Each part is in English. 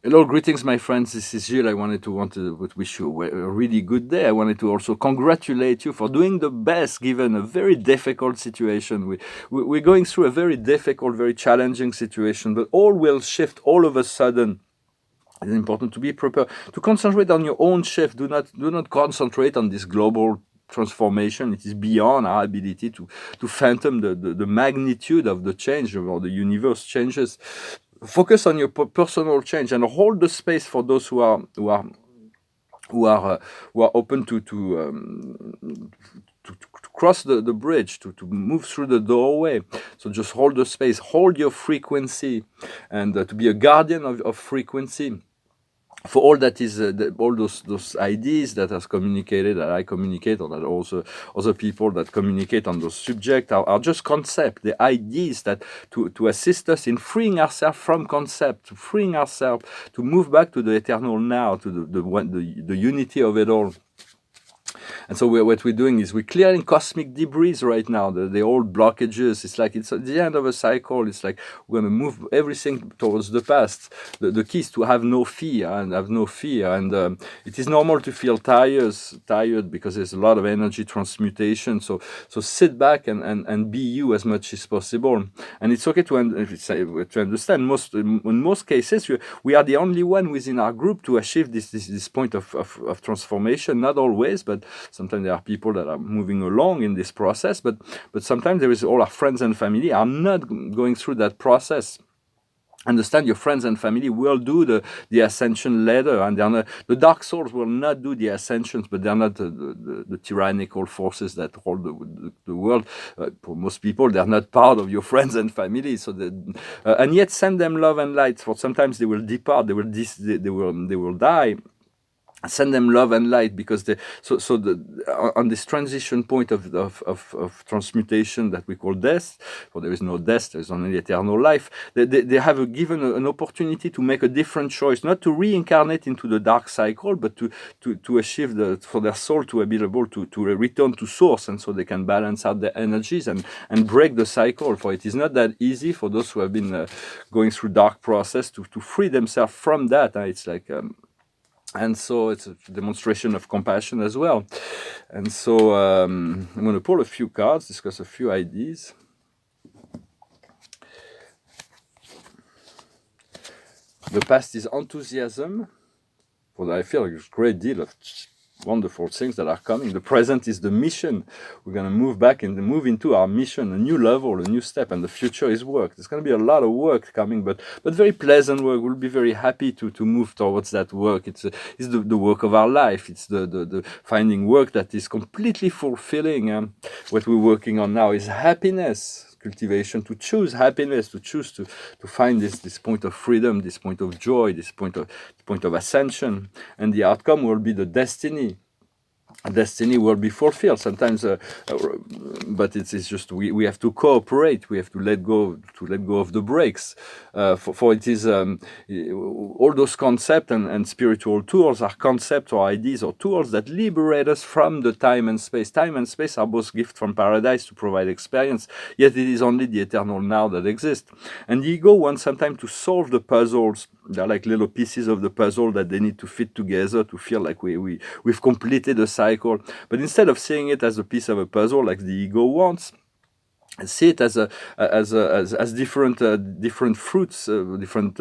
Hello, greetings, my friends. This is Gilles. I want to wish you a really good day. I wanted to also congratulate you for doing the best given a very difficult situation. We're going through a very difficult, very challenging situation, but all will shift all of a sudden. It's important to be prepared to concentrate on your own shift. Do not concentrate on this global transformation. It is beyond our ability to fathom the magnitude of the change or the universe changes. Focus on your personal change and hold the space for those who are uh, who are open to cross the bridge, to move through the doorway. So just hold the space, hold your frequency, and to be a guardian of frequency for all that is all those ideas that has communicated, that I communicate, or that also other people that communicate on those subjects are just concept, the ideas that to assist us in freeing ourselves from concept, to freeing ourselves to move back to the eternal now, to the unity of it all. And so what we're doing is we're clearing cosmic debris right now, the old blockages. It's like it's at the end of a cycle. It's like we're going to move everything towards the past. The key is to have no fear and have no fear. And it is normal to feel tired because there's a lot of energy transmutation. So sit back and be you as much as possible. And it's okay to understand in most cases we are the only one within our group to achieve this point of transformation. Not always, but sometimes there are people that are moving along in this process, but sometimes there is all our friends and family are not going through that process. Understand, your friends and family will do the ascension later, and they're not, the dark souls will not do the ascensions, but they're not the tyrannical forces that hold the world. For most people, they're not part of your friends and family. So and yet send them love and light. For sometimes they will depart, they will die. Send them love and light, because on this transition point of transmutation that we call death, for there is no death, there is only eternal life. They have given an opportunity to make a different choice, not to reincarnate into the dark cycle, but to achieve for their soul to be able to return to source, and so they can balance out their energies and break the cycle. For it is not that easy for those who have been going through dark process to free themselves from that. It's like and so it's a demonstration of compassion as well. And so I'm going to pull a few cards, discuss a few ideas. The past is enthusiasm, for I feel like there's a great deal of wonderful things that are coming. The present is the mission. We're going to move back and move into our mission, a new level, a new step, and the future is work. There's going to be a lot of work coming, but very pleasant work. We'll be very happy to move towards that work. It's the work of our life. It's the finding work that is completely fulfilling. What we're working on now is happiness. Cultivation, to choose happiness, to choose to find this point of freedom, this point of joy, this point of ascension, and the outcome will be the destiny. Destiny will be fulfilled sometimes, but it's just we have to cooperate. We have to let go of the brakes. For it is all those concepts and spiritual tools are concepts or ideas or tools that liberate us from the time and space. Time and space are both gifts from paradise to provide experience, yet it is only the eternal now that exists. And the ego wants sometimes to solve the puzzles. They're like little pieces of the puzzle that they need to fit together to feel like we've completed a cycle. But instead of seeing it as a piece of a puzzle like the ego wants, see it as different fruits, different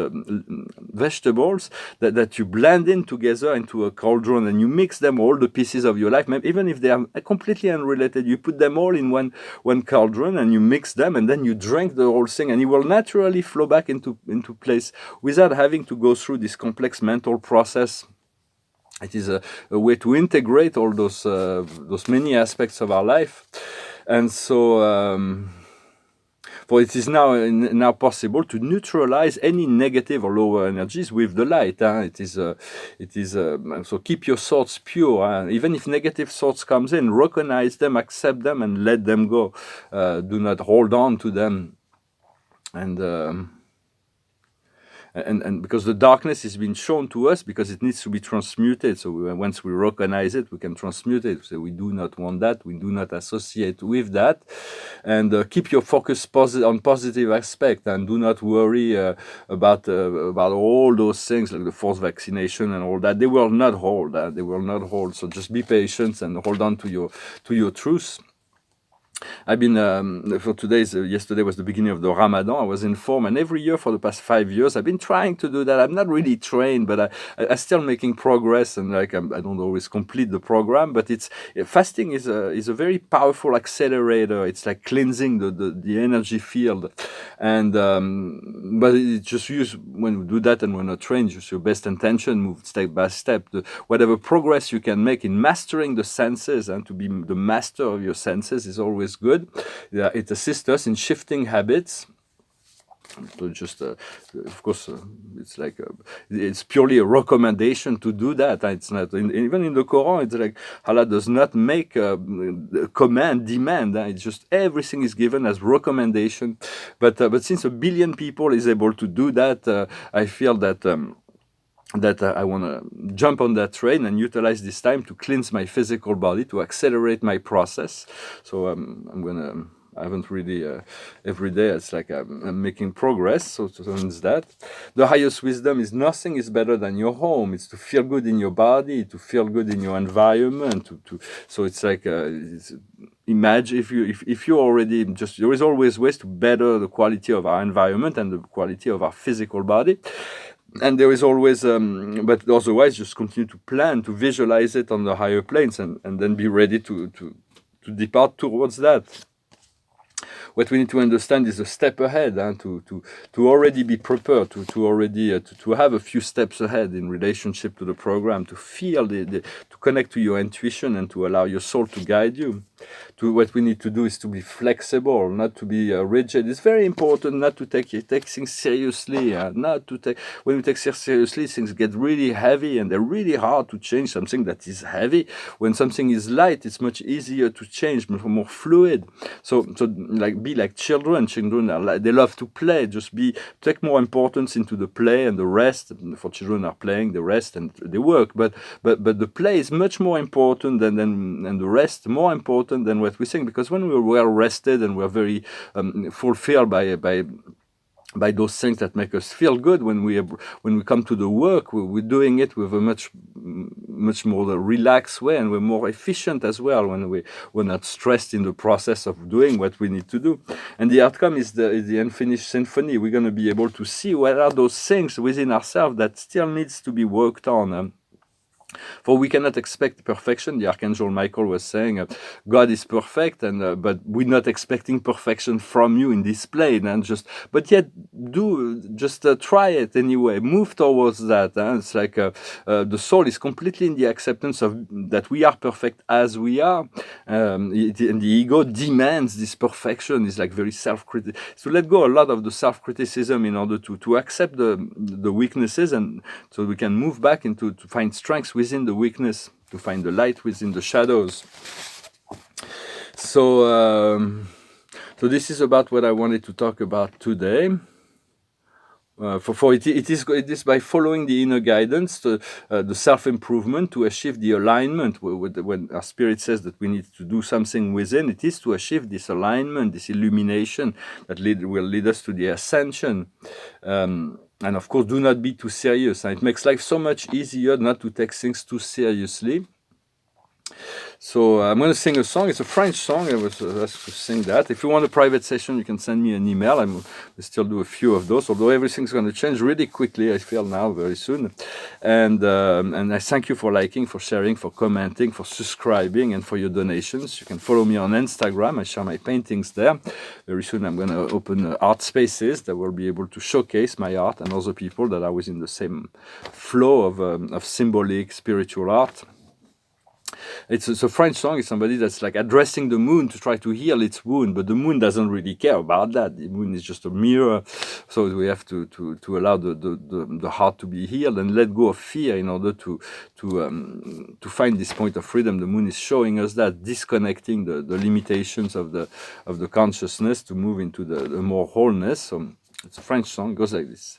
vegetables that you blend in together into a cauldron, and you mix them, all the pieces of your life, even if they are completely unrelated. You put them all in one cauldron and you mix them, and then you drink the whole thing, and it will naturally flow back into place without having to go through this complex mental process. It is a way to integrate all those many aspects of our life. And so, for it is now possible to neutralize any negative or lower energies with the light. It is so keep your thoughts pure. Even if negative thoughts comes in, recognize them, accept them, and let them go. Do not hold on to them. And and because the darkness is being shown to us because it needs to be transmuted. So once we recognize it, we can transmute it. So we do not want that. We do not associate with that, and keep your focus on positive aspect, and do not worry about all those things like the forced vaccination and all that. They will not hold. They will not hold. So just be patient and hold on to your truth. I've been for yesterday was the beginning of the Ramadan. I was in form, and every year for the past 5 years, I've been trying to do that. I'm not really trained, but I'm still making progress, and like I don't always complete the program. But fasting is a very powerful accelerator. It's like cleansing the energy field, and but it just when we do that and we're not trained, use your best intention, move step by step. Whatever progress you can make in mastering the senses, and to be the master of your senses is always good. It assists us in shifting habits. So just, of course, it's like it's purely a recommendation to do that. It's not even in the Quran. It's like Allah does not make a demand. It's just everything is given as recommendation. But since 1 billion people is able to do that, I feel that. I want to jump on that train and utilize this time to cleanse my physical body, to accelerate my process. So I'm gonna. I haven't really every day. It's like I'm making progress. So it's that. The highest wisdom is nothing is better than your home. It's to feel good in your body, to feel good in your environment. So it's like imagine if you already just there is always ways to better the quality of our environment and the quality of our physical body. And there is always, but otherwise, just continue to plan, to visualize it on the higher planes, and then be ready to depart towards that. What we need to understand is a step ahead, to already be prepared, to already to have a few steps ahead in relationship to the program, to feel to connect to your intuition and to allow your soul to guide you. What we need to do is to be flexible, not to be rigid. It's very important not to take things seriously. When we take things seriously, things get really heavy, and they're really hard to change something that is heavy. When something is light, it's much easier to change, more fluid. So like be like children. Children they love to play. Take more importance into the play, and the rest for children are playing, the rest and they work. But the play is much more important than the rest, more important than what we think, because when we're well rested and we're very fulfilled by those things that make us feel good, when we come to the work, we're doing it with a much more relaxed way, and we're more efficient as well when we're not stressed in the process of doing what we need to do. And the outcome is the unfinished symphony. We're going to be able to see what are those things within ourselves that still needs to be worked on. For we cannot expect perfection. The Archangel Michael was saying, God is perfect, but we're not expecting perfection from you in this plane. But yet, try it anyway. Move towards that. It's like the soul is completely in the acceptance of that we are perfect as we are. And the ego demands this perfection. It's like very self-critical. So let go a lot of the self-criticism in order to accept the weaknesses, and so we can move back into to find strengths within the weakness, to find the light within the shadows. So this is about what I wanted to talk about today. It is by following the inner guidance, the self-improvement, to achieve the alignment. When our spirit says that we need to do something within, it is to achieve this alignment, this illumination that will lead us to the ascension. And of course, do not be too serious. And it makes life so much easier not to take things too seriously. So I'm going to sing a song. It's a French song. I was asked to sing that. If you want a private session, you can send me an email. I still do a few of those, although everything's going to change really quickly, I feel now, very soon. And I thank you for liking, for sharing, for commenting, for subscribing, and for your donations. You can follow me on Instagram. I share my paintings there. Very soon I'm going to open art spaces that will be able to showcase my art and other people that are within the same flow of symbolic, spiritual art. It's a French song. It's somebody that's like addressing the moon to try to heal its wound, but the moon doesn't really care about that. The moon is just a mirror, so we have to allow the heart to be healed and let go of fear in order to find this point of freedom. The moon is showing us that, disconnecting the limitations of the consciousness to move into the more wholeness. So it's a French song. It goes like this.